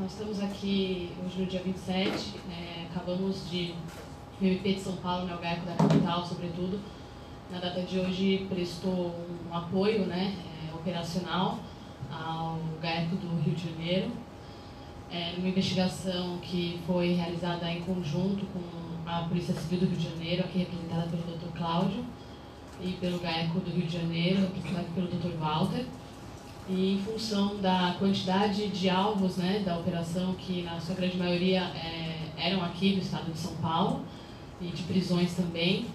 Nós estamos aqui hoje no dia 27, acabamos de, o MP de São Paulo, o GAECO da capital, sobretudo, na data de hoje prestou um apoio operacional ao GAECO do Rio de Janeiro, numa investigação que foi realizada em conjunto com a Polícia Civil do Rio de Janeiro, aqui representada pelo Dr. Cláudio, e pelo GAECO do Rio de Janeiro, representado pelo Dr. Walter. E em função da quantidade de alvos da operação, que na sua grande maioria eram aqui do estado de São Paulo, e de prisões também,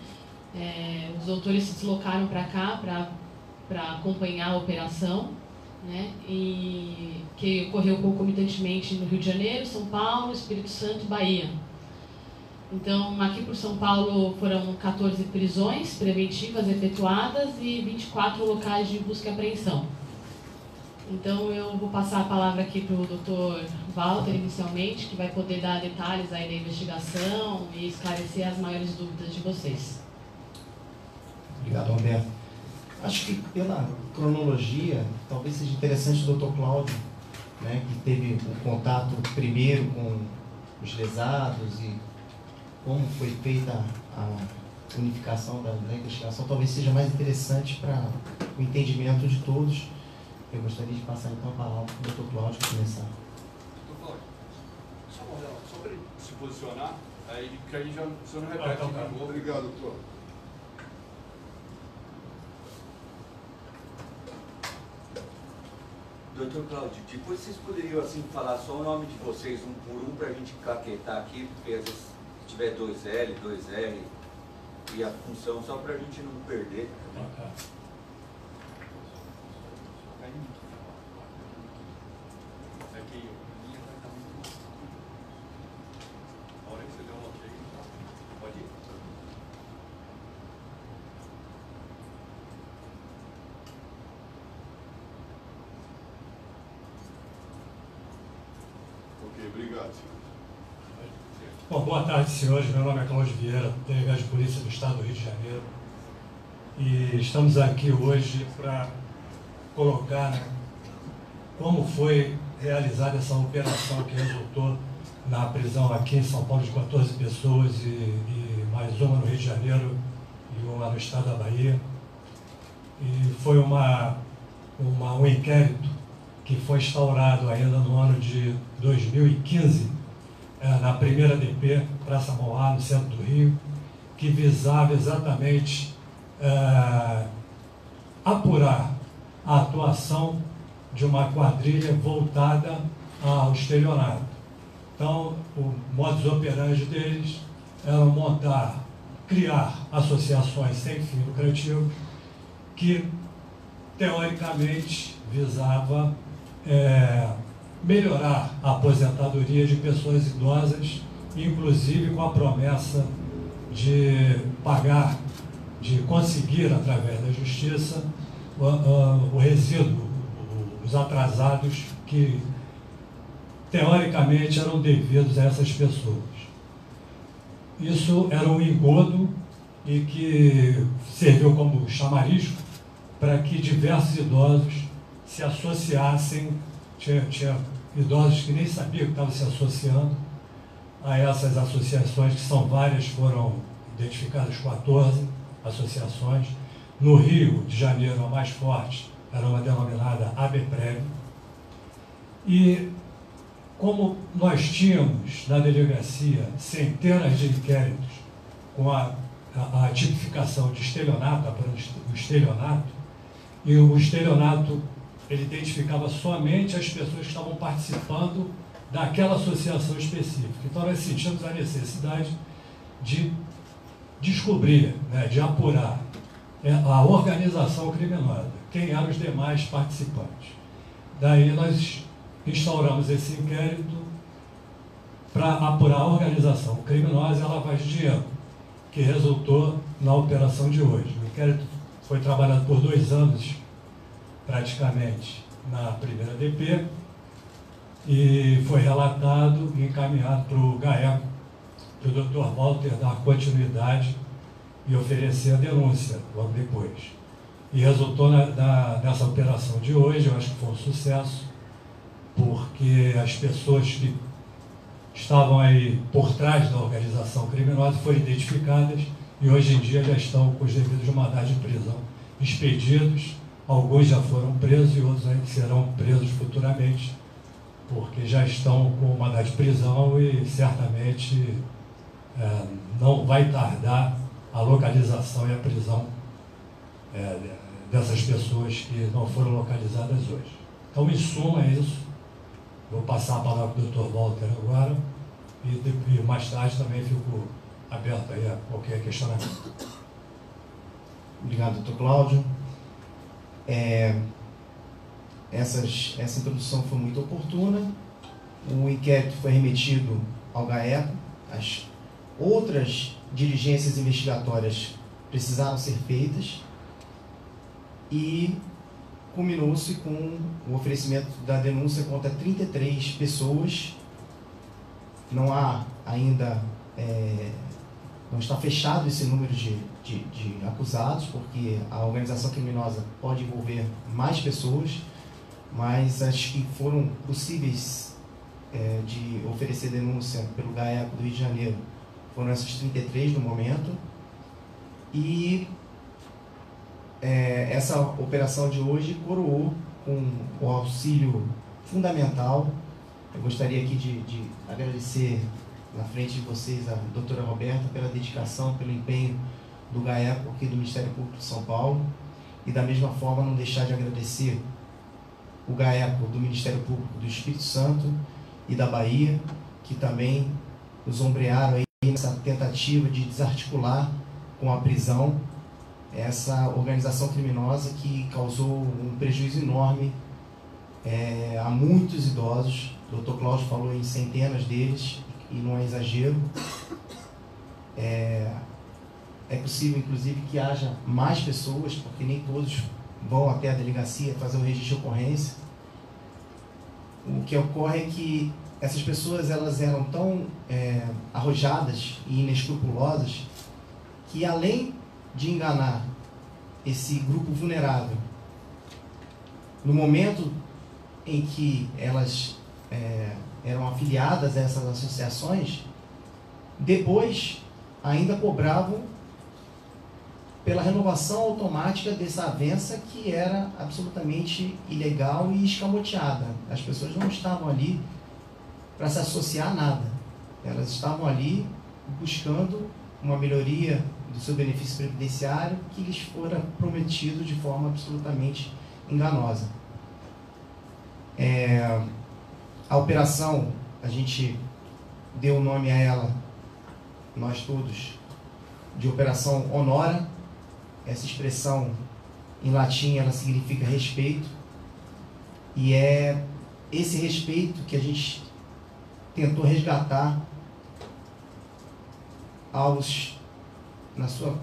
os doutores se deslocaram para cá para acompanhar a operação, e que ocorreu concomitantemente no Rio de Janeiro, São Paulo, Espírito Santo e Bahia. Então, aqui por São Paulo foram 14 prisões preventivas efetuadas e 24 locais de busca e apreensão. Então, eu vou passar a palavra aqui para o Dr. Walter, inicialmente, que vai poder dar detalhes aí da investigação e esclarecer as maiores dúvidas de vocês. Obrigado, Roberto. Acho que pela cronologia, talvez seja interessante o Dr. Cláudio, que teve o contato primeiro com os lesados e como foi feita a unificação da investigação, talvez seja mais interessante para o entendimento de todos. Eu gostaria de passar então a palavra para o Dr. Cláudio começar. Dr. Cláudio, só para ele se posicionar, aí que aí já o senhor não repete de novo. Obrigado, doutor. Doutor Cláudio, depois vocês poderiam assim falar só o nome de vocês um por um para a gente caquetar aqui, porque às vezes se tiver 2L, 2R e a função, só para a gente não perder. Obrigado, senhor. Bom, boa tarde, senhores. Meu nome é Cláudio Vieira, delegado de polícia do Estado do Rio de Janeiro. E estamos aqui hoje para colocar como foi realizada essa operação que resultou na prisão aqui em São Paulo de 14 pessoas e mais uma no Rio de Janeiro e uma no estado da Bahia. E foi um inquérito que foi instaurado ainda no ano de 2015, na primeira DP, Praça Mauá, no centro do Rio, que visava exatamente apurar a atuação de uma quadrilha voltada ao estelionato. Então, o modus operandi deles era criar associações sem fim lucrativo que, teoricamente, visava melhorar a aposentadoria de pessoas idosas, inclusive com a promessa de pagar, de conseguir, através da justiça, o resíduo, os atrasados que, teoricamente, eram devidos a essas pessoas. Isso era um engodo e que serviu como chamarisco para que diversos idosos se associassem, tinha idosos que nem sabiam que estavam se associando a essas associações, que são várias, foram identificadas 14 associações. No Rio de Janeiro, a mais forte era uma denominada ABPREV. E como nós tínhamos na delegacia centenas de inquéritos com a tipificação de estelionato, o estelionato, e o estelionato ele identificava somente as pessoas que estavam participando daquela associação específica. Então, nós sentimos a necessidade de descobrir, de apurar a organização criminosa, quem eram os demais participantes. Daí, nós instauramos esse inquérito para apurar a organização criminosa e a lavagem de dinheiro, que resultou na operação de hoje. O inquérito foi trabalhado por 2 anos, praticamente, na primeira DP, e foi relatado e encaminhado para o GAECO, para o Dr. Walter dar continuidade e oferecer a denúncia logo depois. E resultou nessa operação de hoje, eu acho que foi um sucesso, porque as pessoas que estavam aí por trás da organização criminosa foram identificadas e hoje em dia já estão com os devidos mandados de prisão expedidos. Alguns já foram presos e outros ainda serão presos futuramente, porque já estão com mandado de prisão e certamente não vai tardar a localização e a prisão dessas pessoas que não foram localizadas hoje. Então, em suma, é isso. Vou passar a palavra para o Dr. Walter agora e mais tarde também fico aberto aí a qualquer questionamento. Obrigado, Dr. Cláudio. Essa introdução foi muito oportuna. O inquérito foi remetido ao GAECO. As outras diligências investigatórias precisaram ser feitas e culminou-se com o oferecimento da denúncia contra 33 pessoas. Não há ainda, não está fechado esse número de acusados, porque a organização criminosa pode envolver mais pessoas, mas as que foram possíveis de oferecer denúncia pelo GAECO do Rio de Janeiro foram essas 33 no momento. E essa operação de hoje coroou com o auxílio fundamental. Eu gostaria aqui de agradecer na frente de vocês a doutora Roberta pela dedicação, pelo empenho do GAECO aqui do Ministério Público de São Paulo, e da mesma forma não deixar de agradecer o GAECO do Ministério Público do Espírito Santo e da Bahia, que também nos ombrearam aí nessa tentativa de desarticular com a prisão essa organização criminosa que causou um prejuízo enorme a muitos idosos. O Dr. Cláudio falou em centenas deles, e não é exagero. É possível, inclusive, que haja mais pessoas, porque nem todos vão até a delegacia fazer o registro de ocorrência. O que ocorre é que essas pessoas elas eram tão arrojadas e inescrupulosas que, além de enganar esse grupo vulnerável, no momento em que elas eram afiliadas a essas associações, depois ainda cobravam pela renovação automática dessa avença, que era absolutamente ilegal e escamoteada. As pessoas não estavam ali para se associar a nada, elas estavam ali buscando uma melhoria do seu benefício previdenciário que lhes fora prometido de forma absolutamente enganosa. A operação, a gente deu o nome a ela, nós todos, de Operação Honora. Essa expressão em latim ela significa respeito, e é esse respeito que a gente tentou resgatar aos, na sua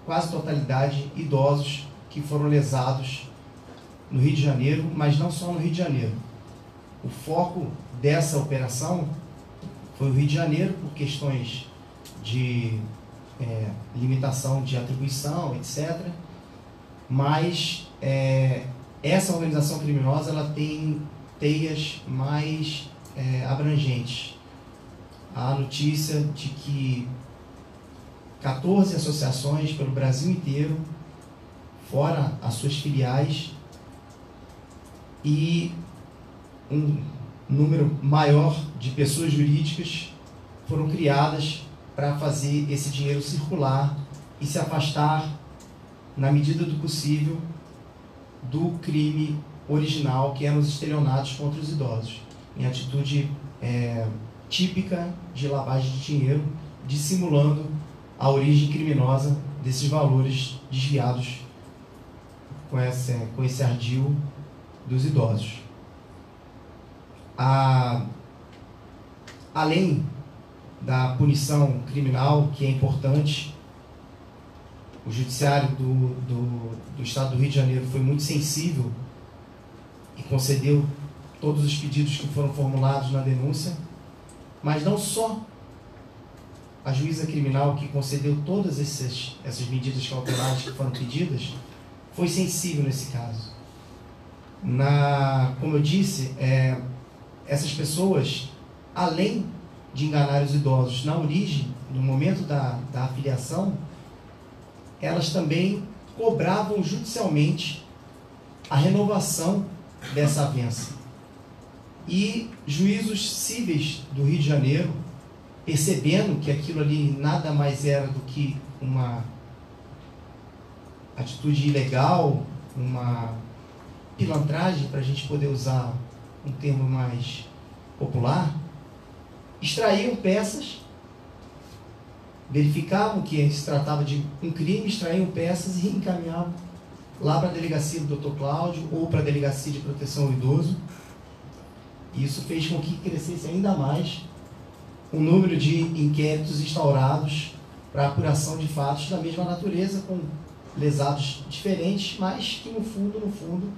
quase totalidade, idosos que foram lesados no Rio de Janeiro, mas não só no Rio de Janeiro. O foco dessa operação foi o Rio de Janeiro, por questões de limitação de atribuição, etc. Mas essa organização criminosa ela tem teias mais abrangentes. Há notícia de que 14 associações pelo Brasil inteiro, fora as suas filiais, e um número maior de pessoas jurídicas foram criadas para fazer esse dinheiro circular e se afastar, na medida do possível, do crime original, que eram os estelionatos contra os idosos, em atitude típica de lavagem de dinheiro, dissimulando a origem criminosa desses valores desviados com esse ardil dos idosos. Além da punição criminal, que é importante, o Judiciário do Estado do Rio de Janeiro foi muito sensível e concedeu todos os pedidos que foram formulados na denúncia, mas não só a juíza criminal que concedeu todas essas medidas cautelares que foram pedidas, foi sensível nesse caso. Como eu disse, essas pessoas, além de enganar os idosos na origem, no momento da afiliação, elas também cobravam judicialmente a renovação dessa avença. E juízos cíveis do Rio de Janeiro, percebendo que aquilo ali nada mais era do que uma atitude ilegal, uma pilantragem, para a gente poder usar um termo mais popular, extraíam peças, verificavam que se tratava de um crime, extraíam peças e encaminhavam lá para a delegacia do Dr. Cláudio ou para a delegacia de proteção ao idoso. E isso fez com que crescesse ainda mais o número de inquéritos instaurados para apuração de fatos da mesma natureza, com lesados diferentes, mas que no fundo,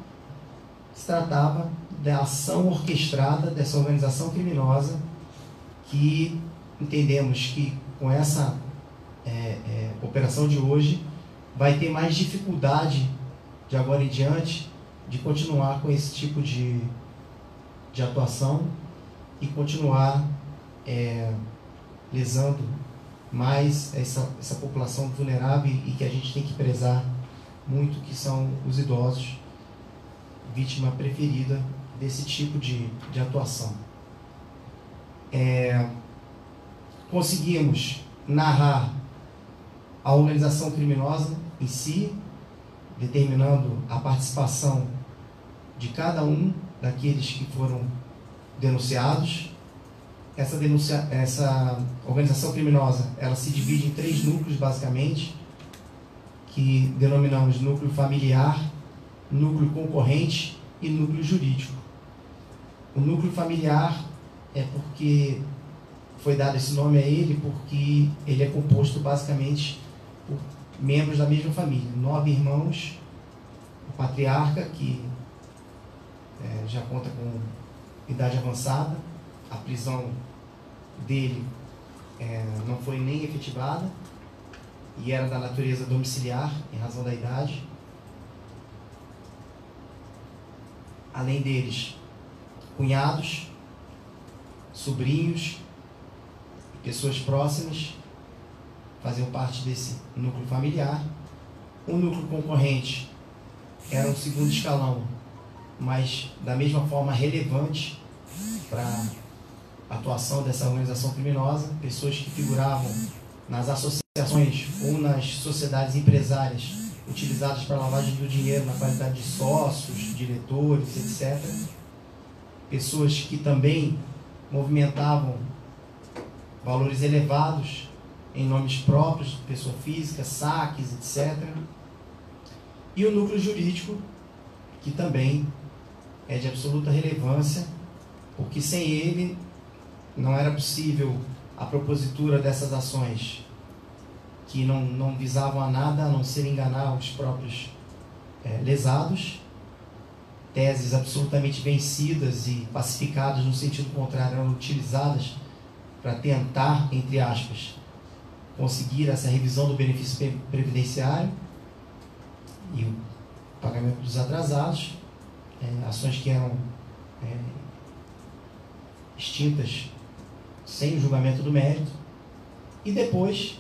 se tratava da ação orquestrada dessa organização criminosa, que entendemos que com essa operação de hoje vai ter mais dificuldade de agora em diante de continuar com esse tipo de atuação e continuar lesando mais essa população vulnerável e que a gente tem que prezar muito, que são os idosos, vítima preferida desse tipo de atuação. Conseguimos narrar a organização criminosa em si, determinando a participação de cada um daqueles que foram denunciados. Essa organização criminosa, ela se divide em 3 núcleos, basicamente, que denominamos núcleo familiar, núcleo concorrente e núcleo jurídico. O núcleo familiar é porque foi dado esse nome a ele, porque ele é composto basicamente por membros da mesma família, 9 irmãos, o patriarca, que já conta com idade avançada, a prisão dele não foi nem efetivada e era da natureza domiciliar, em razão da idade. Além deles, cunhados, sobrinhos, pessoas próximas faziam parte desse núcleo familiar. O núcleo concorrente era um segundo escalão, mas da mesma forma relevante para a atuação dessa organização criminosa, pessoas que figuravam nas associações ou nas sociedades empresárias utilizadas para lavagem do dinheiro na qualidade de sócios, diretores, etc. Pessoas que também movimentavam valores elevados em nomes próprios, pessoa física, saques, etc. E o núcleo jurídico, que também é de absoluta relevância, porque sem ele não era possível a propositura dessas ações que não visavam a nada a não ser enganar os próprios lesados, teses absolutamente vencidas e pacificadas no sentido contrário eram utilizadas para tentar, entre aspas, conseguir essa revisão do benefício previdenciário e o pagamento dos atrasados, ações que eram extintas sem o julgamento do mérito, e depois,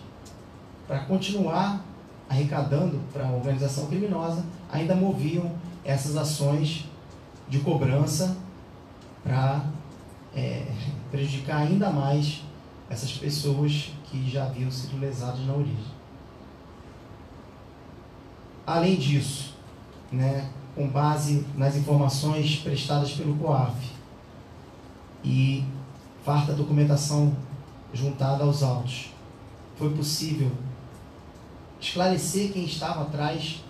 para continuar arrecadando para a organização criminosa, ainda moviam essas ações de cobrança para prejudicar ainda mais essas pessoas que já haviam sido lesadas na origem. Além disso, com base nas informações prestadas pelo COAF e farta documentação juntada aos autos, foi possível esclarecer quem estava atrás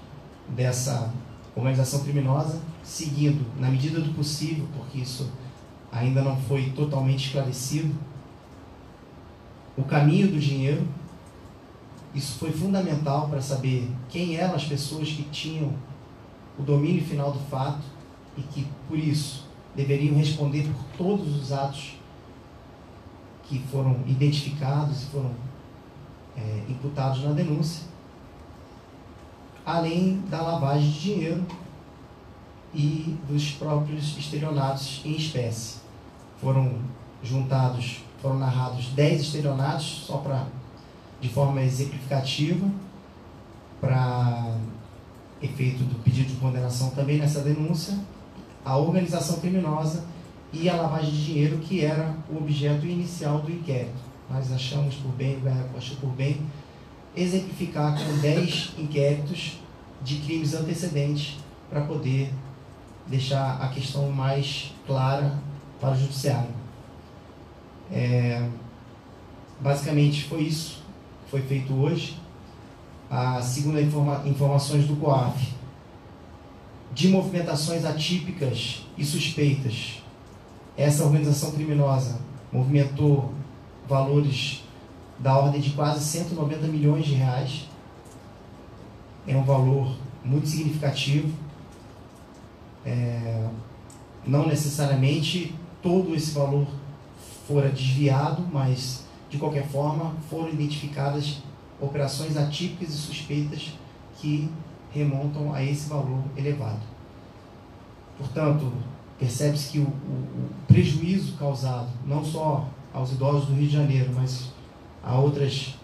dessa organização criminosa, seguindo, na medida do possível, porque isso ainda não foi totalmente esclarecido, o caminho do dinheiro. Isso foi fundamental para saber quem eram as pessoas que tinham o domínio final do fato e que, por isso, deveriam responder por todos os atos que foram identificados e foram imputados na denúncia, além da lavagem de dinheiro e dos próprios estelionatos em espécie. foram narrados 10 estelionatos, só de forma exemplificativa, para efeito do pedido de condenação também nessa denúncia, a organização criminosa e a lavagem de dinheiro, que era o objeto inicial do inquérito. Nós achamos por bem, o GAECO achou por bem, exemplificar com 10 inquéritos de crimes antecedentes para poder deixar a questão mais clara para o judiciário. Basicamente foi isso que foi feito hoje. Segundo informações do COAF, de movimentações atípicas e suspeitas, essa organização criminosa movimentou valores da ordem de quase 190 milhões de reais. É um valor muito significativo. Não necessariamente todo esse valor fora desviado, mas de qualquer forma foram identificadas operações atípicas e suspeitas que remontam a esse valor elevado. Portanto, percebe-se que o prejuízo causado não só aos idosos do Rio de Janeiro, mas a outros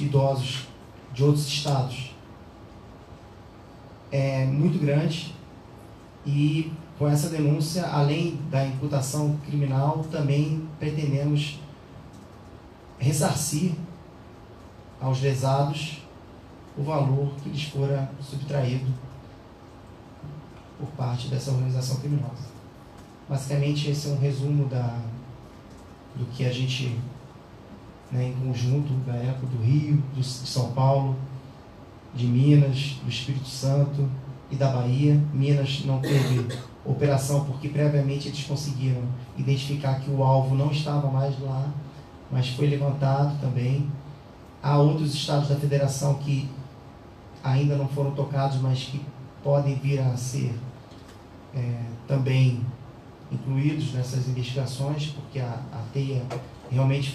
idosos de outros estados é muito grande, e com essa denúncia, além da imputação criminal, também pretendemos ressarcir aos lesados o valor que lhes fora subtraído por parte dessa organização criminosa. Basicamente, esse é um resumo do que a gente, em conjunto, da GAECO do Rio, de São Paulo, de Minas, do Espírito Santo e da Bahia. Minas não teve operação porque previamente eles conseguiram identificar que o alvo não estava mais lá, mas foi levantado também. Há outros estados da federação que ainda não foram tocados, mas que podem vir a ser também incluídos nessas investigações, porque a teia realmente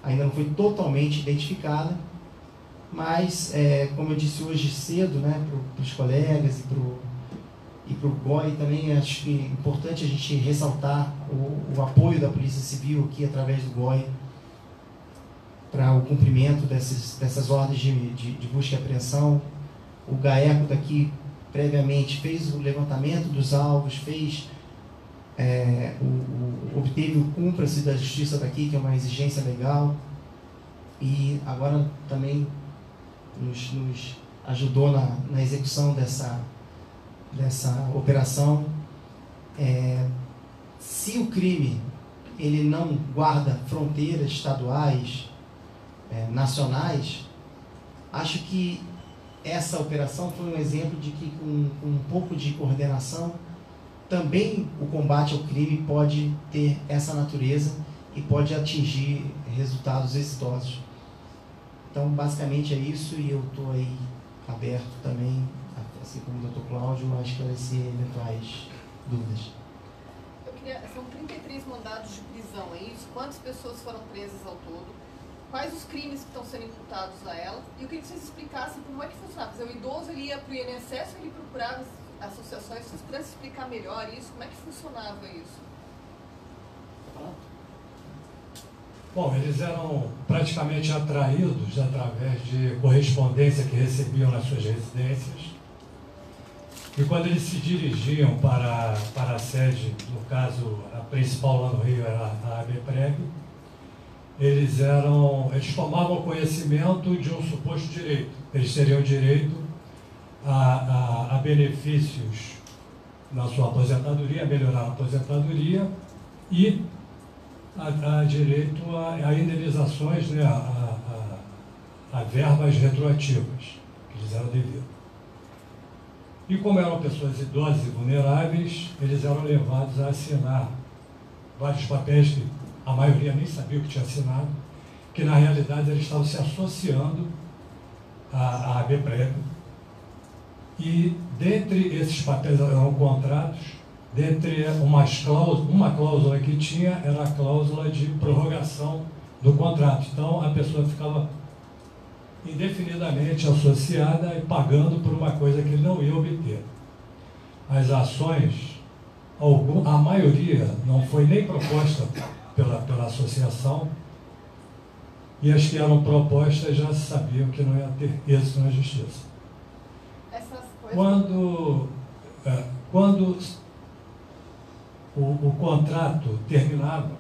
ainda não foi totalmente identificada, mas, como eu disse hoje cedo, para os colegas e para o GOI também, acho que é importante a gente ressaltar o apoio da Polícia Civil aqui através do GOI para o cumprimento dessas ordens de busca e apreensão. O GAECO daqui previamente fez o levantamento dos alvos, obteve o cúmplice da justiça daqui, que é uma exigência legal, e agora também nos ajudou na execução dessa operação. Se o crime ele não guarda fronteiras estaduais, nacionais, acho que essa operação foi um exemplo de que com um pouco de coordenação também o combate ao crime pode ter essa natureza e pode atingir resultados exitosos. Então, basicamente é isso, e eu estou aí aberto também, assim como o Dr. Cláudio, a esclarecer eventuais dúvidas. São 33 mandados de prisão, é isso? Quantas pessoas foram presas ao todo? Quais os crimes que estão sendo imputados a ela? E eu queria que vocês explicassem como é que funcionava. O idoso ele ia para o INSS ou ele procurava associações? Se vocês pudessem explicar melhor isso, como é que funcionava isso? Bom, eles eram praticamente atraídos através de correspondência que recebiam nas suas residências. E quando eles se dirigiam para a sede, no caso, a principal lá no Rio era a ABPREG, eles tomavam conhecimento de um suposto direito. Eles teriam direito a benefícios na sua aposentadoria, a melhorar a aposentadoria e a direito a indenizações, a verbas retroativas que lhes eram devidas. E como eram pessoas idosas e vulneráveis, eles eram levados a assinar vários papéis que a maioria nem sabia o que tinha assinado, que na realidade eles estavam se associando à ABPREG. E dentre esses papéis eram contratos, dentre uma cláusula que tinha era a cláusula de prorrogação do contrato. Então a pessoa ficava indefinidamente associada e pagando por uma coisa que ele não ia obter. as ações, a maioria não foi nem proposta pela associação, e as que eram propostas já sabiam que não ia ter êxito na justiça. Essas coisas... Quando o contrato terminava,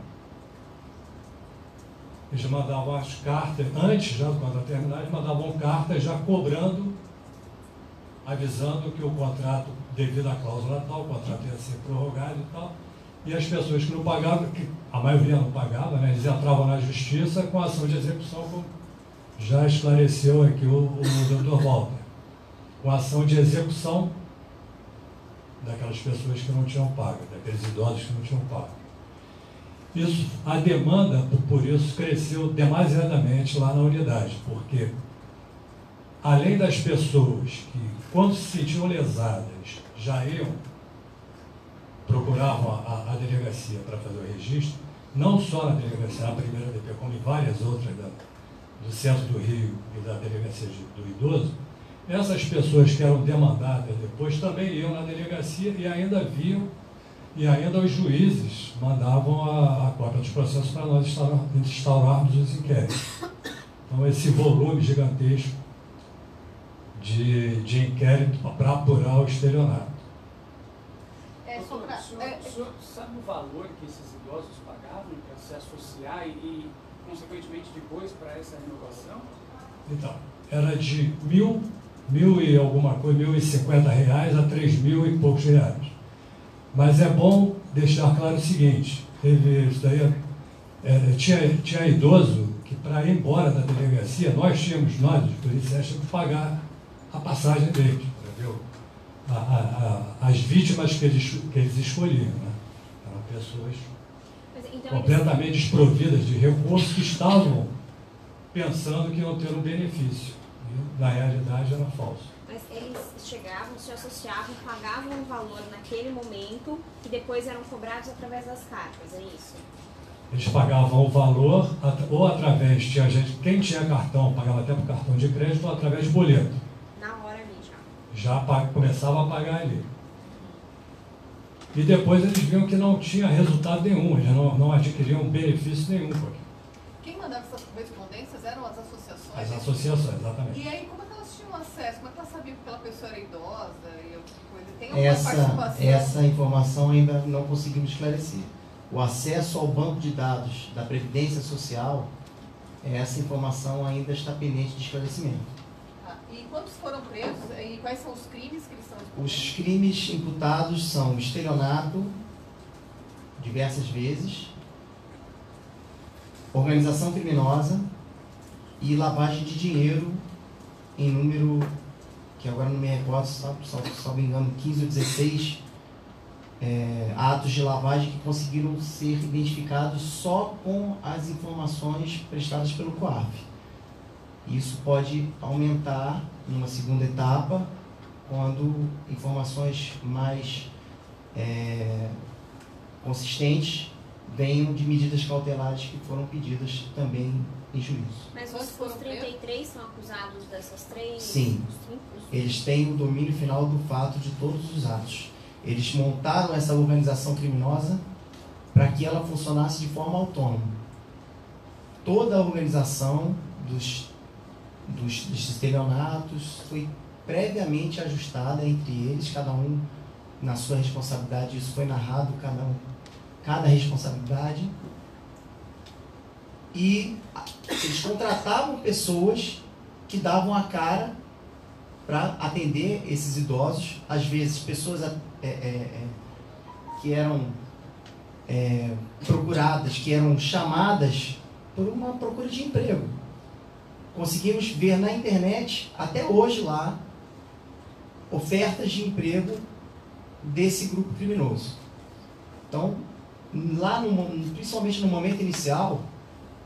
eles mandavam as cartas, antes já do contrato terminar, eles mandavam cartas já cobrando, avisando que o contrato, devido à cláusula tal, o contrato ia ser prorrogado e tal, e as pessoas que não pagavam, que a maioria não pagava, né, eles entravam na justiça com ação de execução, como já esclareceu aqui o Dr. Walter, com ação de execução daquelas pessoas que não tinham pago, daqueles idosos que não tinham pago. Isso, a demanda, por isso, cresceu demasiadamente lá na unidade, porque, além das pessoas que, quando se sentiam lesadas, já procuravam a delegacia para fazer o registro, não só na delegacia, na primeira DP, como em várias outras do centro do Rio e da delegacia do idoso, essas pessoas que eram demandadas depois também iam na delegacia e ainda viam, e ainda os juízes mandavam a cópia dos processos para nós instaurarmos os inquéritos. Então, esse volume gigantesco de inquérito para apurar o estelionato. O senhor sabe o valor que esses idosos pagavam para se associar e consequentemente, depois para essa renovação? Então, era de mil e alguma coisa, R$1.050 a R$3.000 e poucos reais. Mas é bom deixar claro o seguinte, teve isso daí, tinha idoso que para ir embora da delegacia, os policiais, tínhamos que pagar a passagem deles, entendeu? As vítimas que eles escolhiam, né? Eram pessoas completamente desprovidas de recursos que estavam pensando que iam ter um benefício. E, na realidade, era falso. Mas eles chegavam, se associavam, pagavam um valor naquele momento e depois eram cobrados através das cartas, é isso? Eles pagavam o valor, ou através, tinha gente, quem tinha cartão, pagava até por cartão de crédito, ou através de boleto. Na hora ali já começava a pagar ali. E depois eles viam que não tinha resultado nenhum, eles não adquiriam benefício nenhum com aquilo. Quem mandava essas correspondências eram as associações? As associações, exatamente. E aí, como é que elas tinham acesso? Como é que elas sabiam que aquela pessoa era idosa e outra coisa? Tem alguma participação? Essa informação ainda não conseguimos esclarecer. O acesso ao banco de dados da Previdência Social, essa informação ainda está pendente de esclarecimento. E quantos foram presos? E quais são os crimes que eles estão respondendo? Os crimes imputados são estelionato, diversas vezes, organização criminosa e lavagem de dinheiro em número, que agora não me recordo, salvo engano, 15 ou 16 atos de lavagem que conseguiram ser identificados só com as informações prestadas pelo COAF. Isso pode aumentar numa segunda etapa, quando informações mais consistentes venham de medidas cautelares que foram pedidas também em juízo. Mas os 33 são acusados dessas três? Sim. Eles têm o domínio final do fato de todos os atos. Eles montaram essa organização criminosa para que ela funcionasse de forma autônoma. Toda a organização dos estelionatos foi previamente ajustada entre eles, cada um na sua responsabilidade. Isso foi narrado, cada responsabilidade. E eles contratavam pessoas que davam a cara para atender esses idosos, às vezes pessoas que eram procuradas, que eram chamadas por uma procura de emprego. Conseguimos ver na internet, até hoje lá, ofertas de emprego desse grupo criminoso. Então, lá principalmente no momento inicial,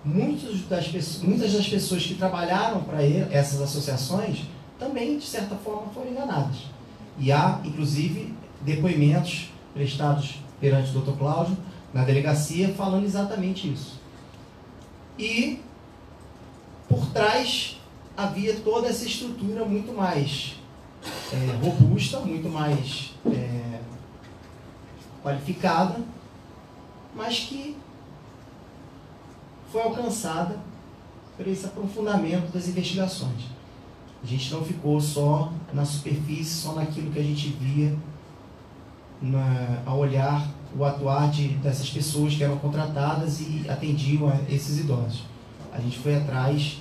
muitas das pessoas que trabalharam para essas associações também, de certa forma, foram enganadas. E há, inclusive, depoimentos prestados perante o Dr. Cláudio, na delegacia, falando exatamente isso. E, por trás, havia toda essa estrutura muito mais robusta, muito mais qualificada, mas que foi alcançada por esse aprofundamento das investigações. A gente não ficou só na superfície, só naquilo que a gente via ao olhar o atuar dessas pessoas que eram contratadas e atendiam a esses idosos. A gente foi atrás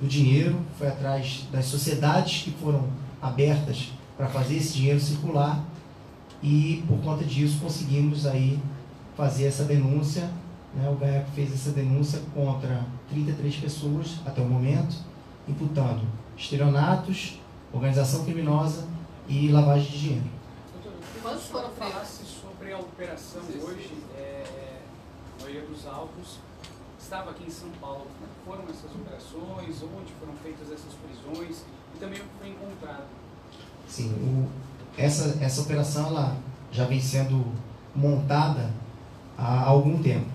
do dinheiro, foi atrás das sociedades que foram abertas para fazer esse dinheiro circular e, por conta disso, conseguimos aí fazer essa denúncia, né? O GAECO fez essa denúncia contra 33 pessoas até o momento, imputando estelionatos, organização criminosa e lavagem de dinheiro. Doutor, Quantos foram presos? Falasse sobre a operação hoje, a maioria dos alvos estava aqui em São Paulo. Como foram essas operações? Onde foram feitas essas prisões? E também o que foi encontrado? Sim, essa operação ela já vem sendo montada há algum tempo,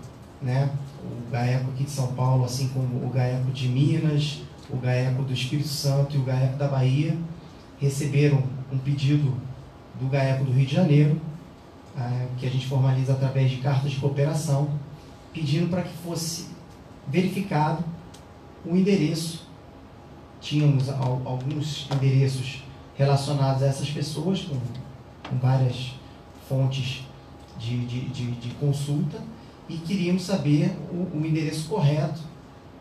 né? O GAECO aqui de São Paulo, assim como o GAECO de Minas, o GAECO do Espírito Santo e o GAECO da Bahia, receberam um pedido do GAECO do Rio de Janeiro, que a gente formaliza através de cartas de cooperação, pedindo para que fosse verificado o endereço. Tínhamos alguns endereços relacionados a essas pessoas, com várias fontes de consulta, e queríamos saber o endereço correto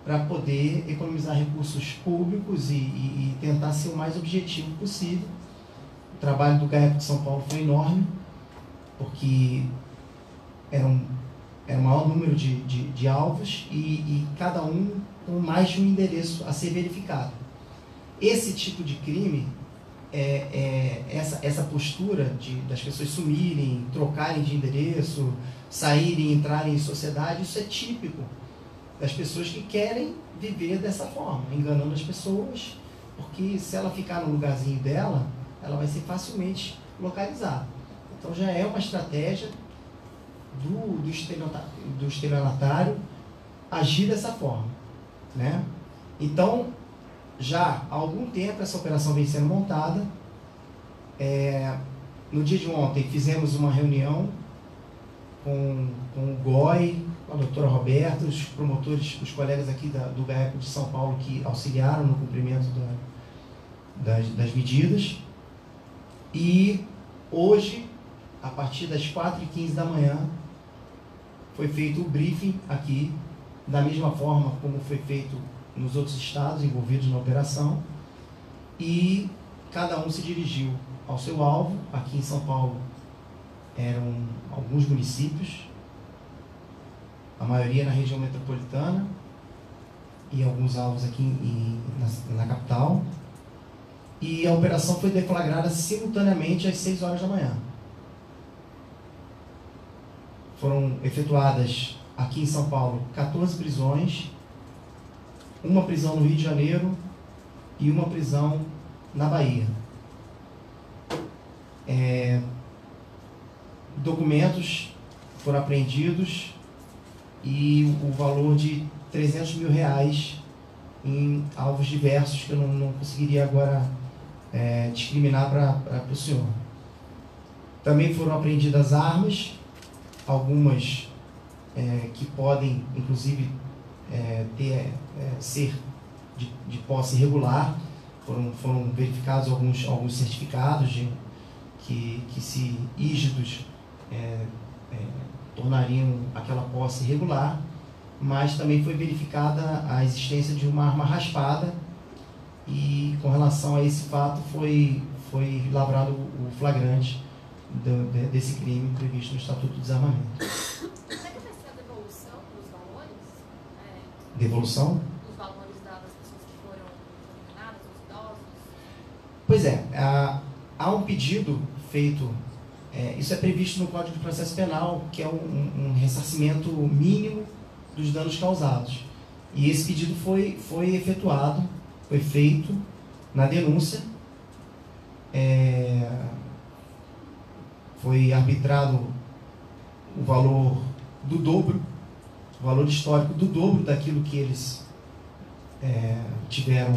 para poder economizar recursos públicos e tentar ser o mais objetivo possível. O trabalho do GAECO de São Paulo foi enorme, porque era o maior número de alvos e cada um com mais de um endereço a ser verificado. Esse tipo de crime, essa postura das pessoas sumirem, trocarem de endereço, saírem, entrarem em sociedade, isso é típico das pessoas que querem viver dessa forma, enganando as pessoas, porque se ela ficar no lugarzinho dela, ela vai ser facilmente localizada. Então já é uma estratégia do estelionatário agir dessa forma, né? Então, já há algum tempo essa operação vem sendo montada. No dia de ontem fizemos uma reunião com o GOI, com a doutora Roberta, os promotores, os colegas aqui do GAECO de São Paulo que auxiliaram no cumprimento das medidas. E hoje, a partir das 4h15 da manhã, foi feito o briefing aqui, da mesma forma como foi feito nos outros estados envolvidos na operação, e cada um se dirigiu ao seu alvo. Aqui em São Paulo eram alguns municípios, a maioria na região metropolitana, e alguns alvos aqui na capital. E a operação foi deflagrada simultaneamente às 6 horas da manhã. Foram efetuadas aqui em São Paulo 14 prisões, uma prisão no Rio de Janeiro e uma prisão na Bahia. Documentos foram apreendidos e o valor de R$300 mil em alvos diversos, que eu não conseguiria agora discriminar para o senhor. Também foram apreendidas armas, algumas que podem, inclusive, ser de posse irregular. Foram verificados alguns certificados que se rígidos, tornariam aquela posse irregular, mas também foi verificada a existência de uma arma raspada, e com relação a esse fato foi lavrado o flagrante desse crime previsto no Estatuto do Desarmamento. Como é que vai ser a devolução dos valores? Devolução? Dos valores das pessoas que foram condenadas, os idosos? Pois é, há um pedido feito, isso é previsto no Código de Processo Penal, que é um ressarcimento mínimo dos danos causados. E esse pedido foi efetuado, foi feito na denúncia, foi arbitrado o valor do dobro, o valor histórico do dobro daquilo que eles tiveram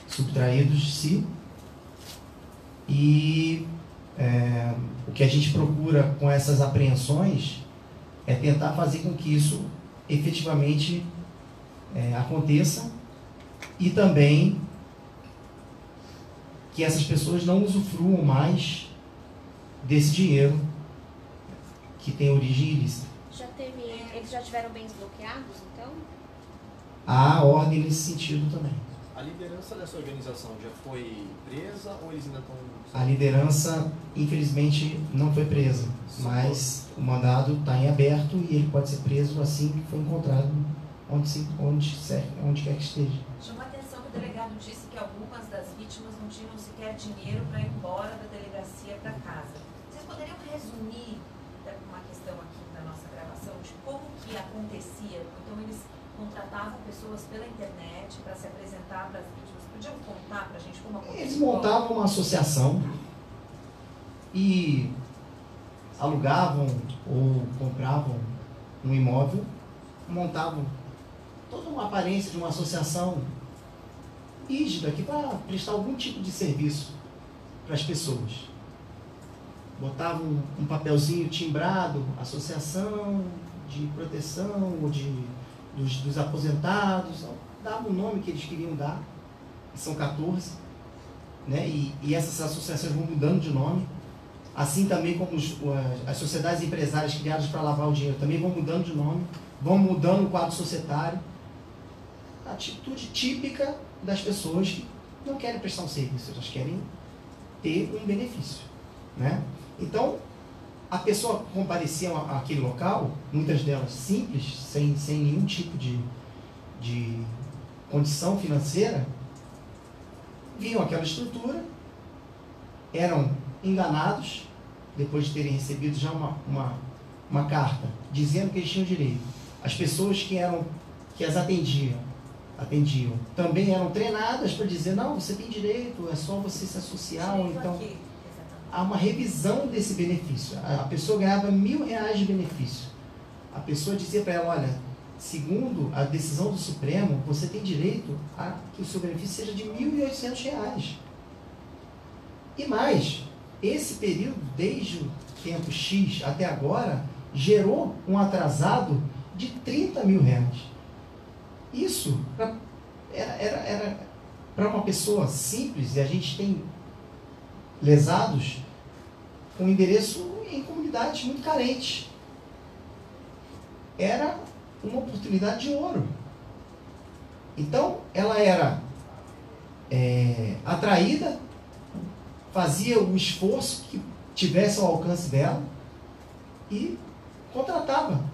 subtraídos de si. E o que a gente procura com essas apreensões é tentar fazer com que isso efetivamente aconteça e também que essas pessoas não usufruam mais desse dinheiro que tem origem ilícita. Eles já tiveram bens bloqueados, então? Há ordem nesse sentido também. A liderança dessa organização já foi presa ou eles ainda estão... A liderança, infelizmente, não foi presa, mas o mandado está em aberto e ele pode ser preso assim que for encontrado onde quer que esteja. Chamou a atenção que o delegado disse que algumas das vítimas não tinham sequer dinheiro para ir embora da delegacia para casa. Vocês poderiam resumir uma questão aqui na nossa gravação de como que acontecia? Então eles contratavam pessoas pela internet para se apresentar para as vítimas. Podiam contar para a gente como acontecia? Eles montavam uma associação e alugavam ou compravam um imóvel, montavam toda uma aparência de uma associação rígida aqui para prestar algum tipo de serviço para as pessoas. Botavam um papelzinho timbrado, associação de proteção ou dos aposentados, davam o nome que eles queriam dar, são 14, né? E essas associações vão mudando de nome, assim também como as sociedades empresárias criadas para lavar o dinheiro também vão mudando de nome, vão mudando o quadro societário. A atitude típica das pessoas que não querem prestar um serviço, elas querem ter um benefício, né? Então, a pessoa comparecia àquele local, muitas delas simples, sem nenhum tipo de condição financeira, viam aquela estrutura, eram enganados, depois de terem recebido já uma carta dizendo que eles tinham direito. As pessoas que as atendiam também eram treinadas para dizer, não, você tem direito, é só você se associar, ou então... Há uma revisão desse benefício. A pessoa ganhava R$1.000 de benefício. A pessoa dizia para ela, olha, segundo a decisão do Supremo, você tem direito a que o seu benefício seja de R$1.800. E mais, esse período, desde o tempo X até agora, gerou um atrasado de R$30.000. Isso era para uma pessoa simples, e a gente tem lesados com endereço em comunidades muito carentes. Era uma oportunidade de ouro. Então, ela era atraída, fazia o esforço que tivesse ao alcance dela e contratava,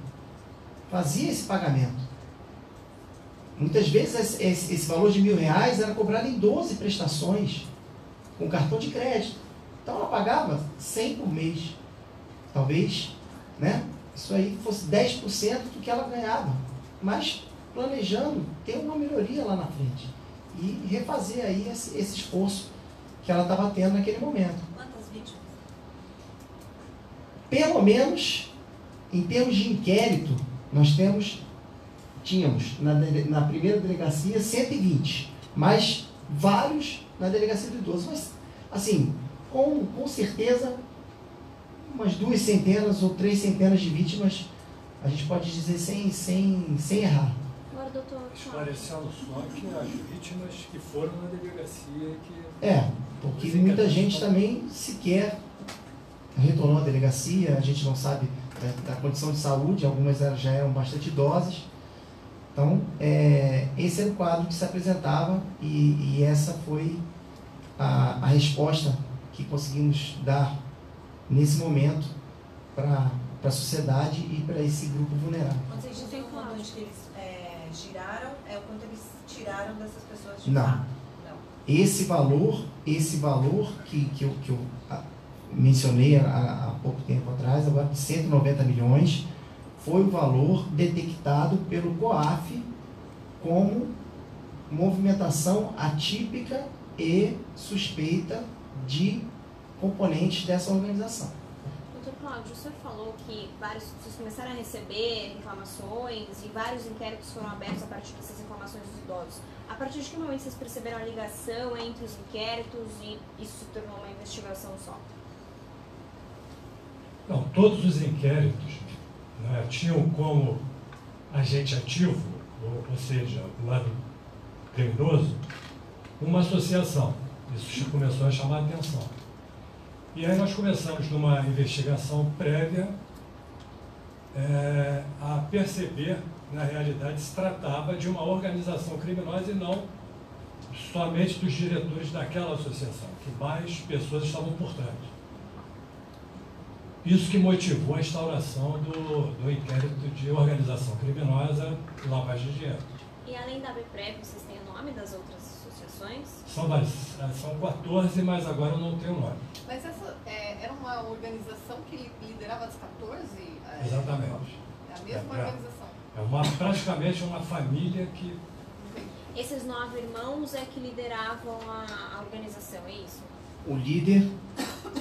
fazia esse pagamento. Muitas vezes esse valor de R$1.000 era cobrado em 12 prestações, com cartão de crédito. Então ela pagava 100 por mês. Talvez, né, isso aí fosse 10% do que ela ganhava. Mas planejando ter uma melhoria lá na frente. E refazer aí esse esforço que ela estava tendo naquele momento. Quantas vítimas? Pelo menos, em termos de inquérito, nós tínhamos na primeira delegacia 120, mas vários na delegacia do idoso. Mas, assim, com certeza, umas 2 centenas ou 3 centenas de vítimas, a gente pode dizer sem errar. Agora, doutor, esclarecendo só que as vítimas que foram na delegacia porque muita gente também sequer retornou à delegacia, a gente não sabe da condição de saúde, algumas já eram bastante idosas. Então, esse era o quadro que se apresentava e essa foi a resposta que conseguimos dar nesse momento para a sociedade e para esse grupo vulnerável. Quando vocês dizem o montante que eles giraram, é o quanto eles tiraram dessas pessoas de Não. fato? Não. Esse valor que eu mencionei há pouco tempo atrás, agora de 190 milhões, foi o valor detectado pelo COAF como movimentação atípica e suspeita de componentes dessa organização. Doutor Cláudio, o senhor falou que vocês começaram a receber reclamações e vários inquéritos foram abertos a partir dessas reclamações dos idosos. A partir de que momento vocês perceberam a ligação entre os inquéritos e isso se tornou uma investigação só? Não, todos os inquéritos, né, tinham como agente ativo, ou seja, o lado criminoso, uma associação. Isso começou a chamar a atenção. E aí nós começamos numa investigação prévia a perceber, na realidade, se tratava de uma organização criminosa e não somente dos diretores daquela associação, que mais pessoas estavam por trás. Isso que motivou a instauração do inquérito de organização criminosa e lavagem de dinheiro. E além da ABPREV, vocês têm o nome das outras associações? São 14, mas agora eu não tenho nome. Mas essa era uma organização que liderava as 14? Exatamente. É a mesma organização? É praticamente uma família que... Esses 9 irmãos é que lideravam a organização, é isso? O líder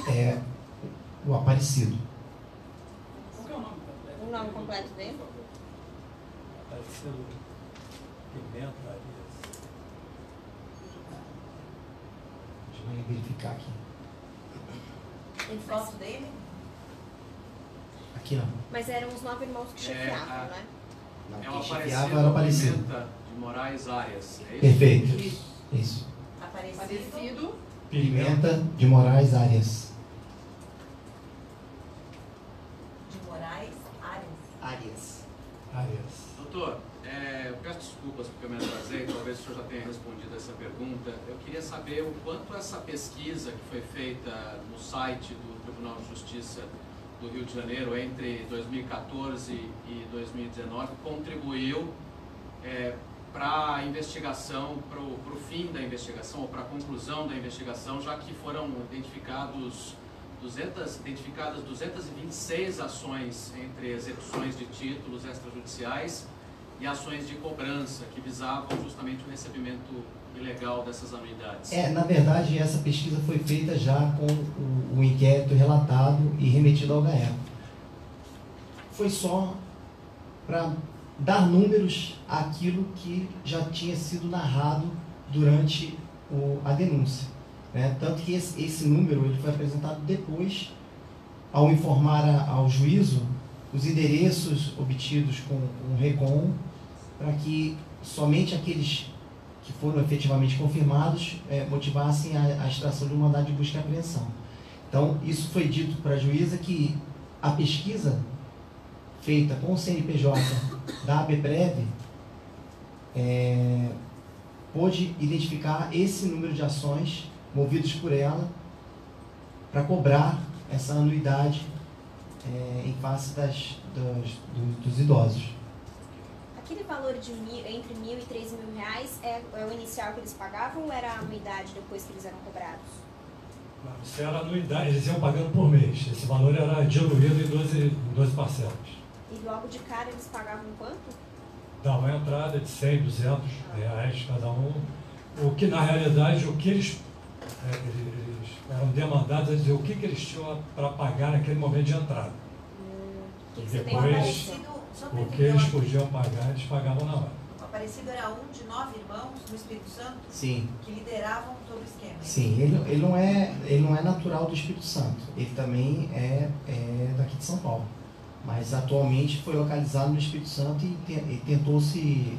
é o Aparecido. Qual que é o nome completo? O nome completo dele? Aparecido Pimenta Arias. Deixa eu verificar aqui. Tem foto dele? Aqui não. Mas eram os 9 irmãos que chefiavam, né? Não, É o quem chefiava Aparecido era o Aparecido. Pimenta de Moraes Arias. É isso? Perfeito. Isso. Aparecido. Pimenta de Moraes Arias. De Moraes Arias. Arias. Doutor, eu peço desculpas porque eu me atrasei, talvez o senhor já tenha respondido essa pergunta. Eu queria saber o quanto essa pesquisa que foi feita no site do Tribunal de Justiça do Rio de Janeiro entre 2014 e 2019 contribuiu para a investigação, para o fim da investigação ou para a conclusão da investigação, já que foram identificadas 226 ações entre execuções de títulos extrajudiciais e ações de cobrança que visavam justamente o recebimento ilegal dessas anuidades. Na verdade, essa pesquisa foi feita já com o inquérito relatado e remetido ao GAECO. Foi só para dar números àquilo que já tinha sido narrado durante a denúncia. Né? Tanto que esse número ele foi apresentado depois, ao informar ao juízo os endereços obtidos com o RECON, para que somente aqueles que foram efetivamente confirmados motivassem a extração de um mandado de busca e apreensão. Então, isso foi dito para a juíza que a pesquisa feita com o CNPJ da ABPREV pôde identificar esse número de ações movidos por ela para cobrar essa anuidade em face dos idosos. Aquele valor de entre R$ 1.000 e R$ 3.000 é o inicial que eles pagavam ou era a anuidade depois que eles eram cobrados? Não, isso era anuidade, eles iam pagando por mês. Esse valor era diluído em 12 parcelas. E logo de cara eles pagavam quanto? Dá uma entrada de 100, 200 reais cada um. O que, na realidade, o que eles eram demandados a dizer o que eles tinham para pagar naquele momento de entrada. Que e você depois, tem o que eles podiam pagar, eles pagavam na hora. O Aparecido era um de 9 irmãos no Espírito Santo? Sim. Que lideravam todo o esquema? Sim, ele não é natural do Espírito Santo. Ele também é daqui de São Paulo. Mas atualmente foi localizado no Espírito Santo e tentou-se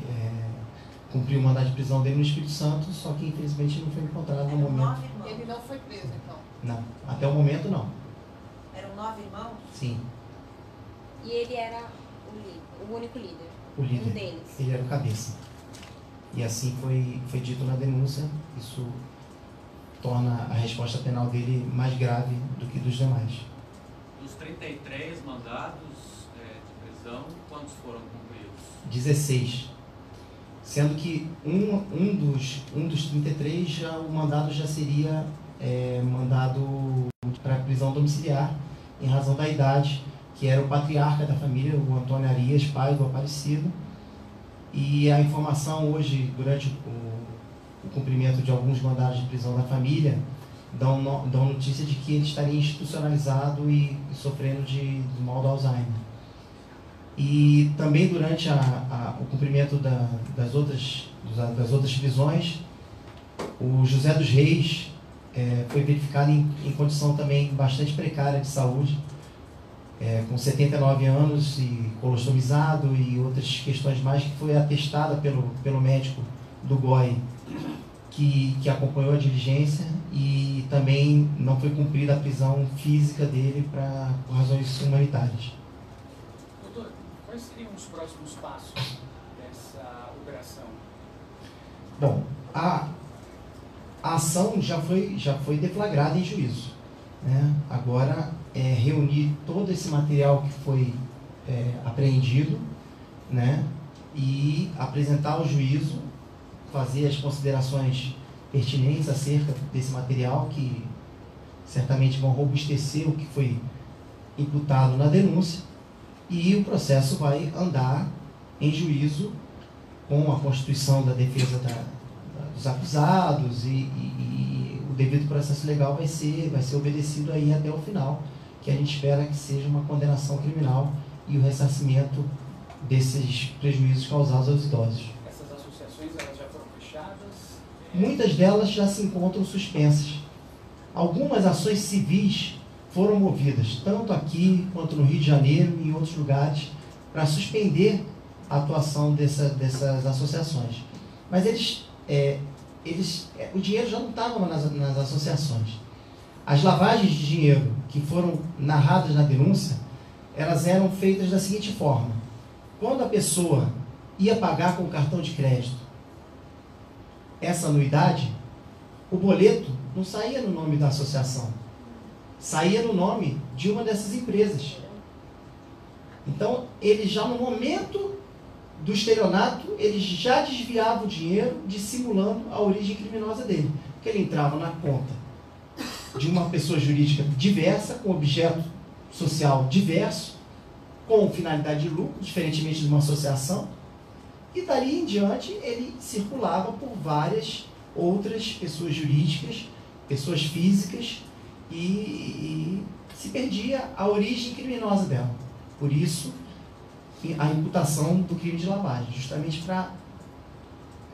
cumprir o mandado de prisão dele no Espírito Santo, só que infelizmente não foi encontrado no momento. Ele não foi preso, então? Não, até o momento não. Eram 9 irmãos? Sim. E ele era o único líder? O líder. Um deles? Ele era o cabeça. E assim foi dito na denúncia, isso torna a resposta penal dele mais grave do que dos demais. Dos 33 mandados de prisão, quantos foram cumpridos? 16. Sendo que um dos 33, o mandado já seria mandado para prisão domiciliar, em razão da idade, que era o patriarca da família, o Antônio Arias, pai do Aparecido. E a informação hoje, durante o cumprimento de alguns mandados de prisão da família, dão notícia de que ele estaria institucionalizado e sofrendo do mal do Alzheimer. E também durante o cumprimento das outras prisões, o José dos Reis foi verificado em condição também bastante precária de saúde, com 79 anos e colostomizado e outras questões mais, que foi atestada pelo médico do GOI que acompanhou a diligência, e também não foi cumprida a prisão física dele por razões humanitárias. Doutor, quais seriam os próximos passos dessa operação? Bom, a ação já foi deflagrada em juízo, né? Agora é reunir todo esse material que foi apreendido, né? E apresentar ao juízo, fazer as considerações pertinentes acerca desse material, que certamente vão robustecer o que foi imputado na denúncia, e o processo vai andar em juízo com a constituição da defesa dos acusados, e o devido processo legal vai ser obedecido aí até o final, que a gente espera que seja uma condenação criminal e o ressarcimento desses prejuízos causados aos idosos. Essas associações, elas já foram fechadas? Muitas delas já se encontram suspensas. Algumas ações civis foram movidas, tanto aqui quanto no Rio de Janeiro e em outros lugares, para suspender a atuação dessas associações. Mas o dinheiro já não estava nas associações. As lavagens de dinheiro que foram narradas na denúncia, elas eram feitas da seguinte forma: quando a pessoa ia pagar com o cartão de crédito essa anuidade, o boleto não saía no nome da associação, saía no nome de uma dessas empresas. Então, ele já no momento do estelionato, ele já desviava o dinheiro, dissimulando a origem criminosa dele. Porque ele entrava na conta de uma pessoa jurídica diversa, com objeto social diverso, com finalidade de lucro, diferentemente de uma associação, e dali em diante ele circulava por várias outras pessoas jurídicas, pessoas físicas, e se perdia a origem criminosa dela. Por isso, a imputação do crime de lavagem, justamente para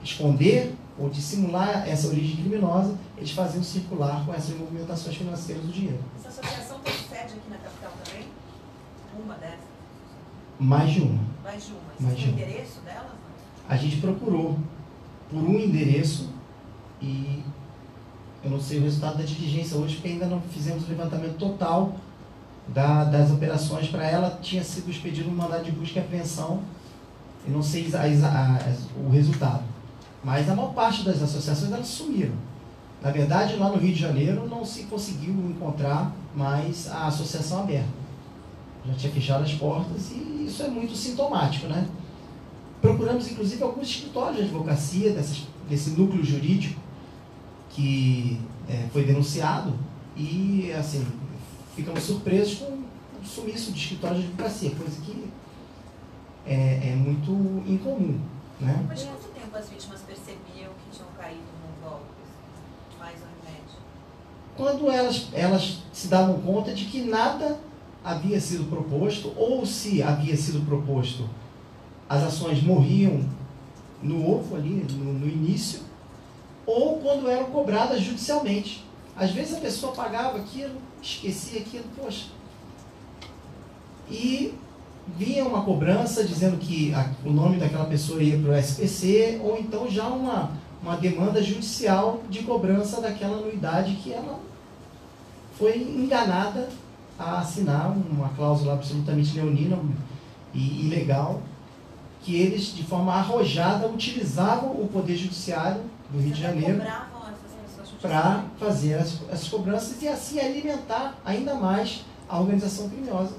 esconder ou dissimular essa origem criminosa, eles faziam circular com essas movimentações financeiras do dinheiro. Essa associação tem sede aqui na capital também? Uma dessas? Mais de uma. Mais de uma. Mais Você de tem o uma. endereço dela? A gente procurou por um endereço e eu não sei o resultado da diligência hoje, porque ainda não fizemos o levantamento total das operações. Para ela tinha sido expedido um mandado de busca e apreensão, e não sei o resultado. Mas a maior parte das associações, elas sumiram. Na verdade, lá no Rio de Janeiro não se conseguiu encontrar mais a associação aberta. Já tinha fechado as portas, e isso é muito sintomático, né? Procuramos, inclusive, alguns escritórios de advocacia desse núcleo jurídico que foi denunciado, e, assim, ficamos surpresos com o sumiço de escritórios de advocacia, coisa que é muito incomum, né? Mas quanto tempo as vítimas percebiam que tinham caído num golpe, mais ou menos? Quando elas se davam conta de que nada havia sido proposto, ou se havia sido proposto, as ações morriam no ovo ali, no início, ou quando eram cobradas judicialmente. Às vezes a pessoa pagava aquilo, esquecia aquilo, poxa. E vinha uma cobrança dizendo que o nome daquela pessoa ia para o SPC, ou então já uma demanda judicial de cobrança daquela anuidade que ela foi enganada a assinar, uma cláusula absolutamente leonina e ilegal, que eles, de forma arrojada, utilizavam o Poder Judiciário do Rio de Janeiro para fazer essas cobranças e assim alimentar ainda mais a organização criminosa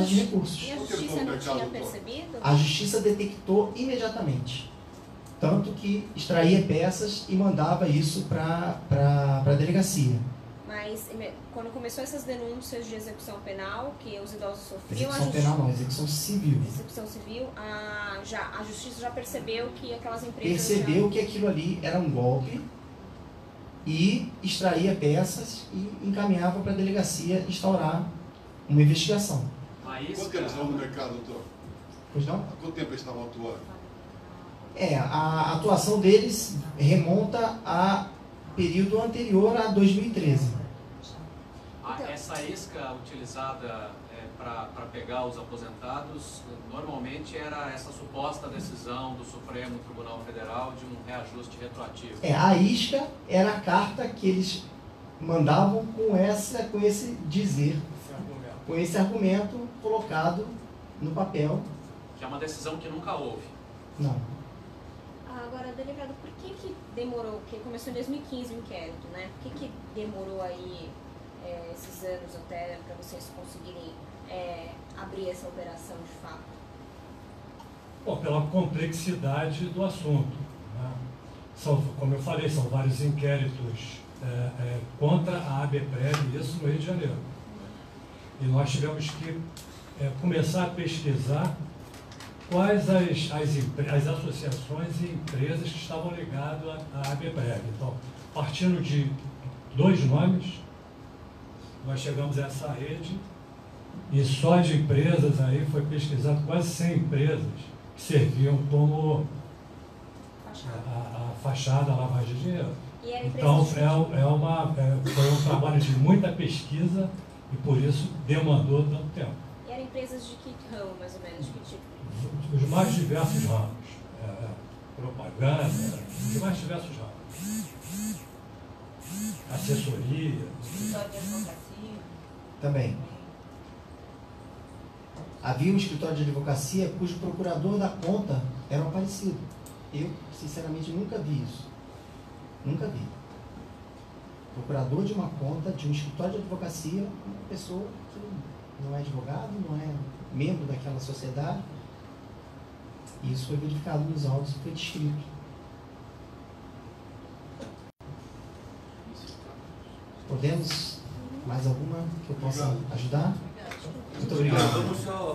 de recursos. E a Justiça não tinha percebido? A Justiça detectou imediatamente, tanto que extraía peças e mandava isso para a delegacia. Mas quando começou essas denúncias de execução penal, que os idosos sofriam... Execução penal não, execução civil. Execução civil, a Justiça já percebeu que aquelas empresas... Percebeu que aquilo ali era um golpe e extraía peças e encaminhava para a delegacia instaurar uma investigação. A Quanto tempo isca, estavam no mercado, doutor? Pois não? Há quanto tempo eles estavam atuando? A atuação deles remonta a período anterior a 2013. essa isca utilizada para pegar os aposentados, normalmente era essa suposta decisão do Supremo Tribunal Federal de um reajuste retroativo. A isca era a carta que eles mandavam com esse dizer, com esse argumento colocado no papel. Que é uma decisão que nunca houve. Não. Agora, delegado, por que demorou? Porque começou em 2015 o inquérito, né? Por que demorou aí esses anos até para vocês conseguirem abrir essa operação de fato? Bom, pela complexidade do assunto, né? Como eu falei, são vários inquéritos contra a ABPREV, isso no Rio de Janeiro. E nós tivemos que começar a pesquisar quais as associações e empresas que estavam ligadas à ABPREV. Então, partindo de 2 nomes, nós chegamos a essa rede e só de empresas aí foi pesquisado quase 100 empresas que serviam como a fachada, a lavagem de dinheiro. Então, foi um trabalho de muita pesquisa e por isso demandou tanto tempo. E eram empresas de que ramo, mais ou menos, de que tipo? Os mais diversos ramos. Propaganda, os mais diversos ramos. Assessoria. Escritório de advocacia. Também. Havia um escritório de advocacia cujo procurador da conta era um Aparecido. Eu, sinceramente, nunca vi isso. Nunca vi. Procurador de uma conta de um escritório de advocacia, uma pessoa que não é advogado, não é membro daquela sociedade. Isso foi verificado nos autos e foi descrito. Podemos? Mais alguma que eu possa ajudar? Muito obrigado. Vamos só